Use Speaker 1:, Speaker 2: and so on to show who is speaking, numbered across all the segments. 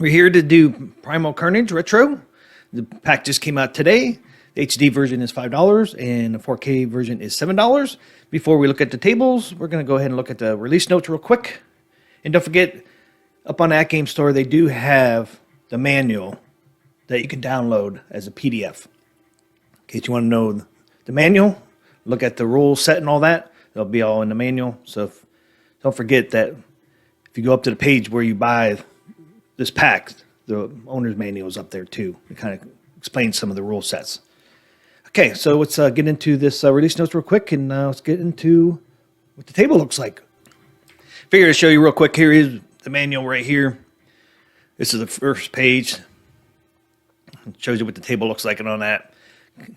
Speaker 1: We're here to do Primal Carnage Retro. The pack just came out today. The HD version is $5 and the 4K version is $7. Before we look at the tables, we're going to go ahead and look at the release notes real quick. And don't forget, up on the AtGames Store, they do have the manual that you can download as a PDF. In case you want to know the manual, look at the rules set and all that. They'll be all in the manual. So don't forget that if you go up to the page where you buy this pack, the owner's manual is up there too. It kind of explains some of the rule sets. Okay, so let's get into this release notes real quick, and let's get into what the table looks like. Figure to show you real quick. Here is the manual right here. This is the first page. It shows you what the table looks like and on that.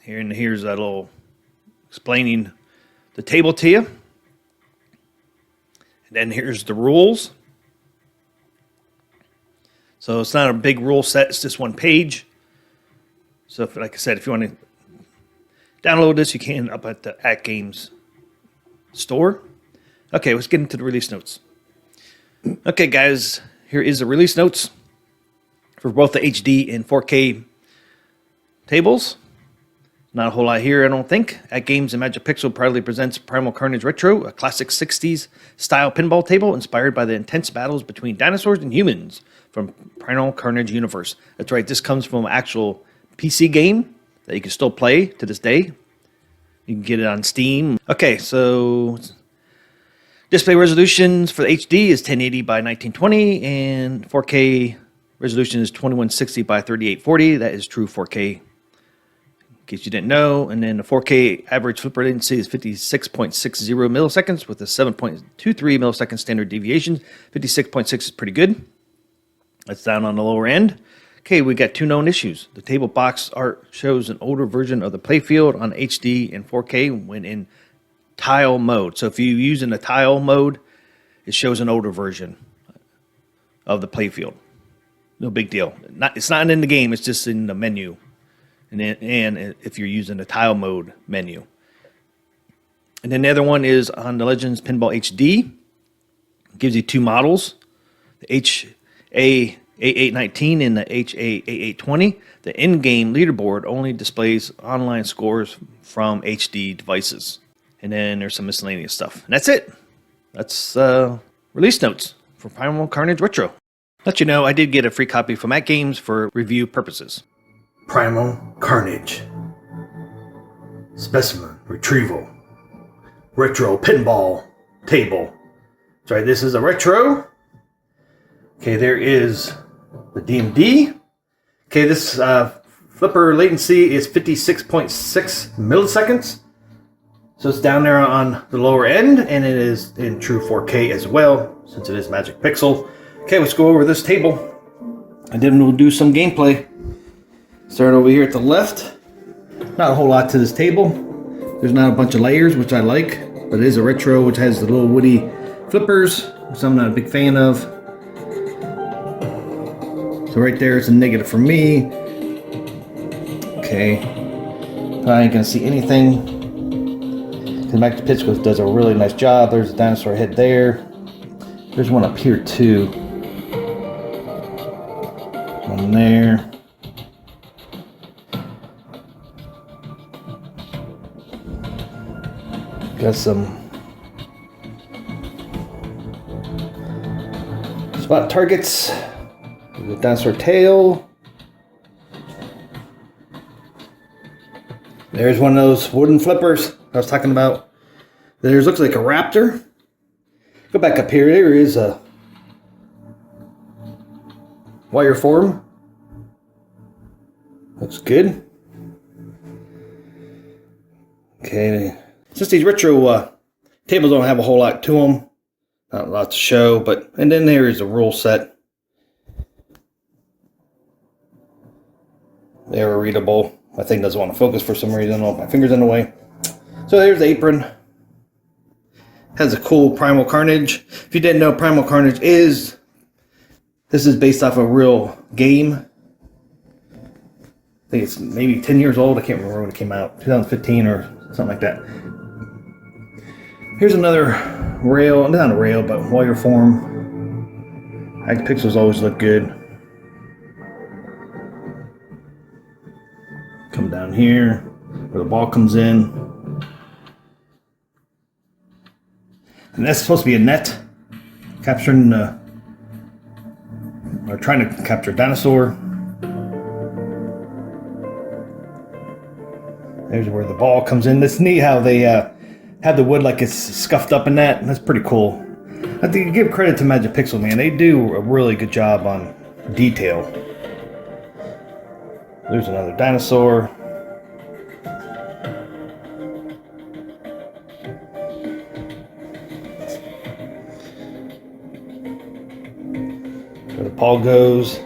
Speaker 1: Here's a little explaining the table to you. And then here's the rules. So it's not a big rule set, it's just one page. So if, like I said, if you want to download this, you can up at the AtGames Store. Okay, let's get into the release notes. Okay, guys, here is the release notes for both the HD and 4K tables. Not a whole lot here, I don't think. AtGames and Magic Pixel proudly presents Primal Carnage Retro, a classic 60s style pinball table inspired by the intense battles between dinosaurs and humans from Primal Carnage universe. That's right, this comes from an actual PC game that you can still play to this day. You can get it on Steam. Okay, so display resolutions for the HD is 1080 by 1920, and 4K resolution is 2160 by 3840. That is true 4K, in case you didn't know. And then the 4K average flipper latency is 56.60 milliseconds with a 7.23 millisecond standard deviation. 56.6 is pretty good. That's down on the lower end. Okay, we got two known issues. The table box art shows an older version of the playfield on HD and 4K when in tile mode. So if you use in the tile mode, it shows an older version of the playfield. No big deal. It's not in the game, it's just in the menu. And if you're using the tile mode menu. And then the other one is on the Legends Pinball HD. It gives you two models, the HA8819 and the HA8820. The in-game leaderboard only displays online scores from HD devices. And then there's some miscellaneous stuff. And that's it. That's release notes for Primal Carnage Retro. Let you know, I did get a free copy from AtGames for review purposes. Primal Carnage Specimen Retrieval Retro Pinball Table. That's right, this is a retro. Okay, there is the DMD. Okay, this flipper latency is 56.6 milliseconds. So it's down there on the lower end, and it is in true 4K as well, since it is Magic Pixel. Okay, let's go over this table, and then we'll do some gameplay. Start over here at the left. Not a whole lot to this table. There's not a bunch of layers, which I like, but it is a retro, which has the little woody flippers, which I'm not a big fan of. So right there is a negative for me. Okay, I ain't gonna see anything. Because Magic Pixel does a really nice job. There's a dinosaur head there. There's one up here too. One there. Got some spot targets. The dinosaur tail. There's one of those wooden flippers I was talking about. There's looks like a raptor. Go back up here. There is a wire form. Looks good. Okay. Since these retro tables don't have a whole lot to them, not a lot to show, but and then there is a rule set. They're readable. My thing doesn't want to focus for some reason. Oh, my finger's in the way. So there's the apron. Has a cool Primal Carnage. If you didn't know, Primal Carnage this is based off a real game. I think it's maybe 10 years old. I can't remember when it came out. 2015 or something like that. Here's another rail, not a rail, but wire form. Pixels always look good. Come down here where the ball comes in. And that's supposed to be a net capturing or trying to capture a dinosaur. There's where the ball comes in. It's neat how they have the wood like it's scuffed up in that. And that's pretty cool. I think you give credit to Magic Pixel, man. They do a really good job on detail. There's another dinosaur. Where the paw goes.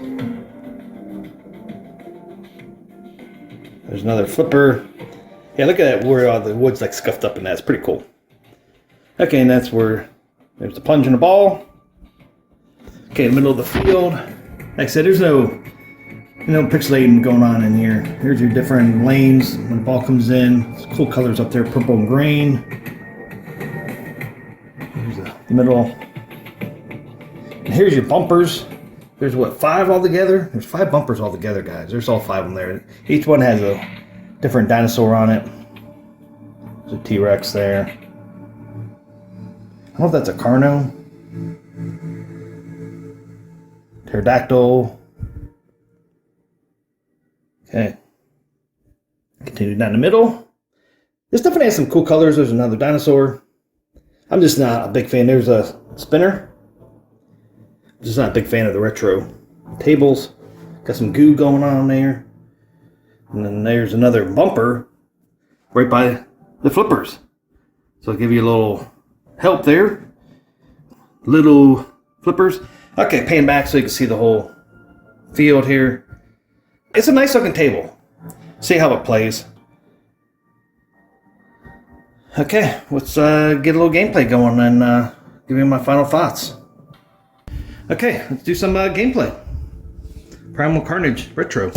Speaker 1: There's another flipper. Yeah, look at that where the wood's like scuffed up in that. It's pretty cool. Okay, and that's where there's the plunge and the ball. Okay, in the middle of the field. Like I said, there's no pixelating going on in here. Here's your different lanes when the ball comes in. It's cool colors up there, purple and green. Here's the middle. And here's your bumpers. There's what, 5 altogether? There's 5 bumpers altogether, guys. There's all 5 of them there. Each one has a different dinosaur on it. There's a T-Rex there. I don't know if that's a Carno. Pterodactyl. Okay. Continue down the middle. This definitely has some cool colors. There's another dinosaur. I'm just not a big fan. There's a spinner. Just not a big fan of the retro tables. Got some goo going on there. And then there's another bumper right by the flippers. So I'll give you a little help there. Little flippers. Okay, pan back so you can see the whole field here. It's a nice looking table. See how it plays. Okay, let's get a little gameplay going and give you my final thoughts. Okay, let's do some gameplay. Primal Carnage Retro.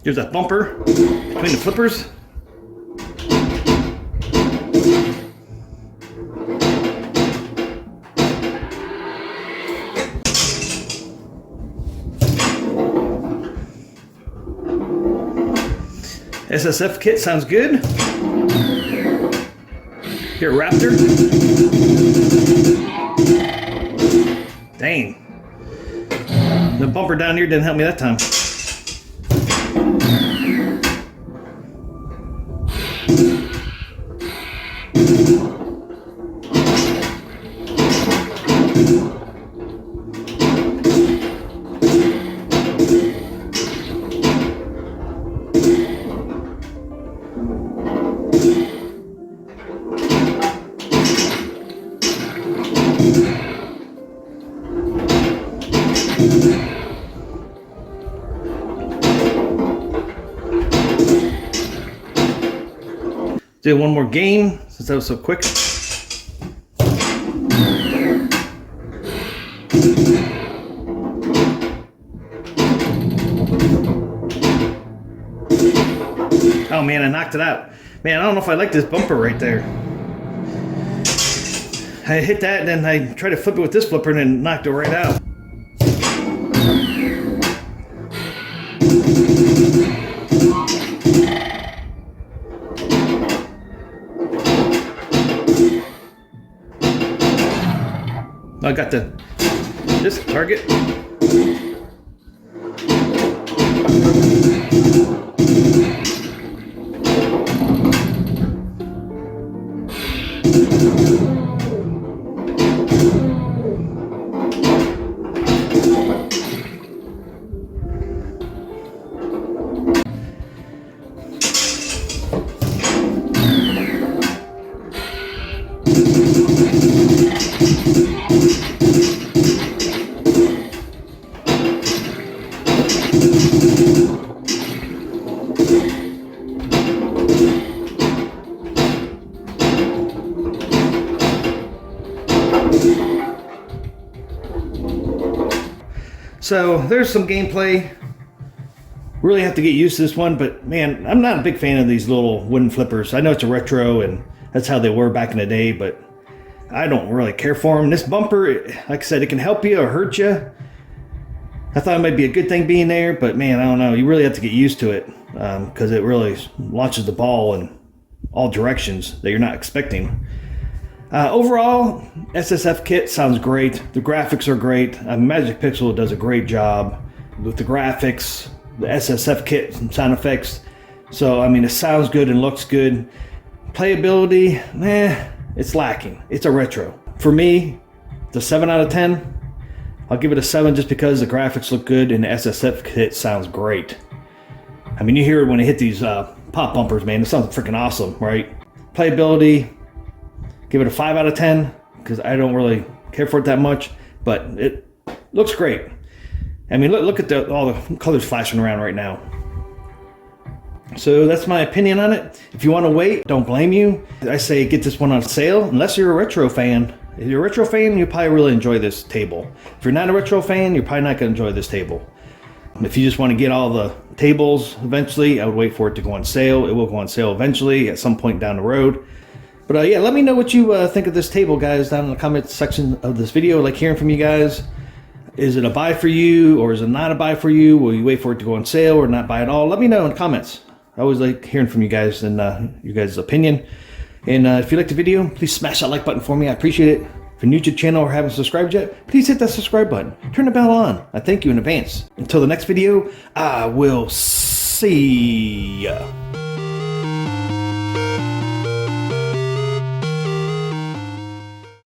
Speaker 1: There's that bumper between the flippers. SSF kit sounds good. Here, Raptor. Dang. The bumper down here didn't help me that time. Do one more game since that was so quick. Oh man, I knocked it out. Man, I don't know if I like this bumper right there. I hit that and then I tried to flip it with this flipper and then knocked it right out. I got this target. So there's some gameplay. Really have to get used to this one, but man, I'm not a big fan of these little wooden flippers. I know it's a retro and that's how they were back in the day, but I don't really care for them. This bumper, like I said, it can help you or hurt you. I thought it might be a good thing being there, but man, I don't know. You really have to get used to it because it really launches the ball in all directions that you're not expecting. Overall, SSF kit sounds great. The graphics are great. Magic Pixel does a great job with the graphics, the SSF kit, and sound effects. So, I mean, it sounds good and looks good. Playability, it's lacking. It's a retro. For me, it's a 7 out of 10. I'll give it a 7 just because the graphics look good and the SSF kit sounds great. I mean, you hear it when it hit these pop bumpers, man. It sounds freaking awesome, right? Playability, give it a 5 out of 10 because I don't really care for it that much, but it looks great. I mean, look at all the colors flashing around right now. So that's my opinion on it. If you want to wait, don't blame you. I say get this one on sale, unless you're a retro fan. If you're a retro fan, you'll probably really enjoy this table. If you're not a retro fan, you're probably not going to enjoy this table. If you just want to get all the tables eventually, I would wait for it to go on sale. It will go on sale eventually at some point down the road. But yeah, let me know what you think of this table, guys, down in the comments section of this video. I like hearing from you guys. Is it a buy for you or is it not a buy for you? Will you wait for it to go on sale or not buy at all? Let me know in the comments. I always like hearing from you guys and your guys' opinion. And if you liked the video, please smash that like button for me. I appreciate it. If you're new to the channel or haven't subscribed yet, please hit that subscribe button. Turn the bell on. I thank you in advance. Until the next video, I will see ya.